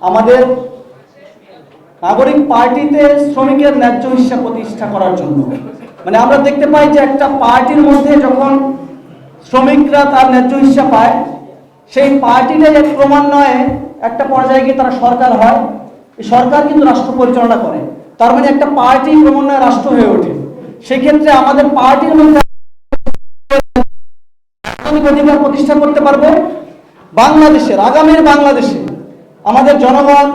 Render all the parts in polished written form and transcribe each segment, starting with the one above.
আমাদের নাগরিক পার্টিতে শ্রমিকের ন্যায্য হিস্সা প্রতিষ্ঠা করার জন্য। মানে আমরা দেখতে পাই যে একটা পার্টির মধ্যে যখন শ্রমিকরা তার ন্যায্য হিস্সা পায়, সেই পার্টিটাই এক ক্রমান্বয়ে একটা পর্যায়ে গিয়ে তারা সরকার হয়। এই সরকার কিন্তু রাষ্ট্র পরিচালনা করে, তার মানে একটা পার্টি ক্রমান্বয়ে রাষ্ট্র হয়ে ওঠে। সেক্ষেত্রে আমাদের পার্টির মধ্যে অধিকার প্রতিষ্ঠা করতে পারবো বাংলাদেশের, আগামীর বাংলাদেশে আমাদের জনগণ,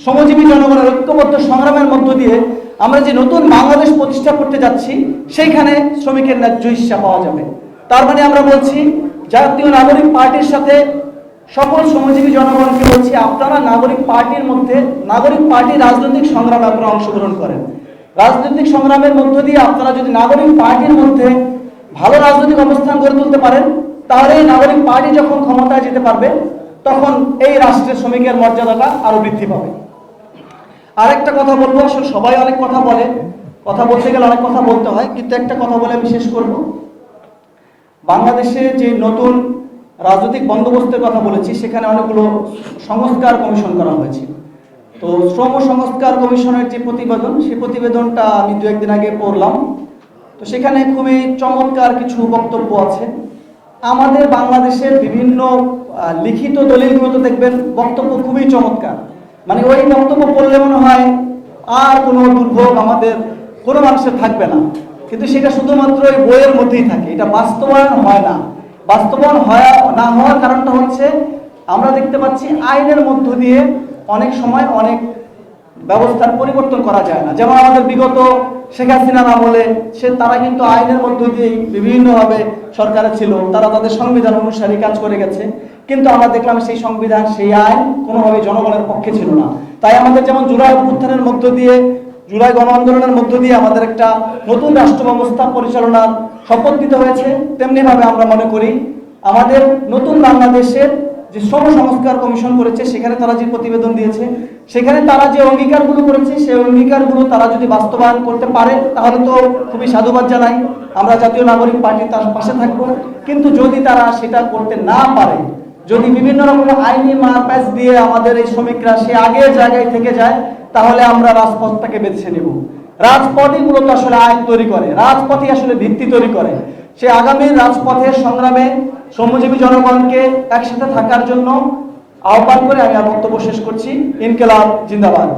শ্রমজীবী জনগণের ঐক্যবদ্ধ সংগ্রামের মধ্য দিয়ে আমরা যে নতুন বাংলাদেশ প্রতিষ্ঠা করতে যাচ্ছি, সেইখানে শ্রমিকের ন্যায্য হিস্সা পাওয়া যাবে। তার মানে আমরা বলছি জাতীয় নাগরিক পার্টির সাথে সকল শ্রমজীবী জনগণকে বলছি, আপনারা নাগরিক পার্টির মধ্যে, নাগরিক পার্টির রাজনৈতিক সংগ্রামে আপনারা অংশগ্রহণ করেন। রাজনৈতিক সংগ্রামের মধ্য দিয়ে আপনারা যদি নাগরিক পার্টির মধ্যে ভালো রাজনৈতিক অবস্থান গড়ে তুলতে পারেন, তাহলে এই নাগরিক পার্টি যখন ক্ষমতায় যেতে পারবে, তখন এই রাষ্ট্রের শ্রমিকের মর্যাদাটা আরো বৃদ্ধি পাবে। আরেকটা কথা বলবো, আসলে সবাই অনেক কথা বলে, কথা বলতে গেলে অনেক কথা বলতে হয়, কিন্তু একটা কথা বলে আমি শেষ করব। বাংলাদেশে যে নতুন রাজনৈতিক বন্দোবস্তের কথা বলেছি, সেখানে অনেকগুলো সংস্কার কমিশন করা হয়েছে। তো শ্রম সংস্কার কমিশনের যে প্রতিবেদন, সেই প্রতিবেদনটা আমি দু একদিন আগে পড়লাম। তো সেখানে খুবই চমৎকার কিছু বক্তব্য আছে। আমাদের বাংলাদেশের বিভিন্ন লিখিত দলিলগুলোতে দেখবেন বক্তব্য খুবই চমৎকার। মানে ওই বক্তব্য পড়লে মনে হয় আর কোনো দুর্ভোগ আমাদের কোনো মানুষের থাকবে না, কিন্তু সেটা শুধুমাত্র ওই বইয়ের মধ্যেই থাকে, এটা বাস্তবায়ন হয় না। বাস্তবায়ন না হওয়ার কারণটা হচ্ছে, আমরা দেখতে পাচ্ছি আইনের মধ্য দিয়ে অনেক সময় অনেক ব্যবস্থার পরিবর্তন করা যায় না। যেমন আমাদের বিগত শেখ হাসিনার আমলে তারা কিন্তু আইনের মধ্য দিয়েই বিভিন্নভাবে সরকারে ছিল, তারা তাদের সংবিধান অনুসারে কাজ করে গেছে, কিন্তু আমরা দেখলাম সেই সংবিধান, সেই আইন কোনোভাবে জনগণের পক্ষে ছিল না। তাই আমাদের যেমন জুলাই অভ্যুত্থানের মধ্য দিয়ে, জুলাই গণ আন্দোলনের মধ্য দিয়ে আমাদের একটা নতুন রাষ্ট্র ব্যবস্থা পরিচালনার শপথ নিতে হয়েছে, তেমনিভাবে আমরা মনে করি আমাদের নতুন বাংলাদেশের যে শ্রম সংস্কার কমিশন করেছে, সেখানে তারা যে প্রতিবেদন দিয়েছে, সেখানে তারা যে অঙ্গীকারগুলো করেছে, সেই অঙ্গীকারগুলো তারা যদি বাস্তবায়ন করতে পারে, তাহলে তো খুবই সাধুবাদ জানাই, আমরা জাতীয় নাগরিক পার্টি তার পাশে থাকবো। কিন্তু যদি তারা সেটা করতে না পারে, যদি বিভিন্ন রকম আইনি মারপ্যাচ দিয়ে আমাদের এই শ্রমিকরা সে আগের জায়গায় থেকে যায়, তাহলে আমরা রাজপথটাকে বেছে নেব। রাজপথই মূলত আসলে আইন তৈরি করে, রাজপথই আসলে ভিত্তি তৈরি করে। সে আগামী রাজপথের সংগ্রামে শ্রমজীবী জনগণকে একসাথে থাকার জন্য আহ্বান করে আমি আর বক্তব্য শেষ করছি। ইনকিলাব জিন্দাবাদ।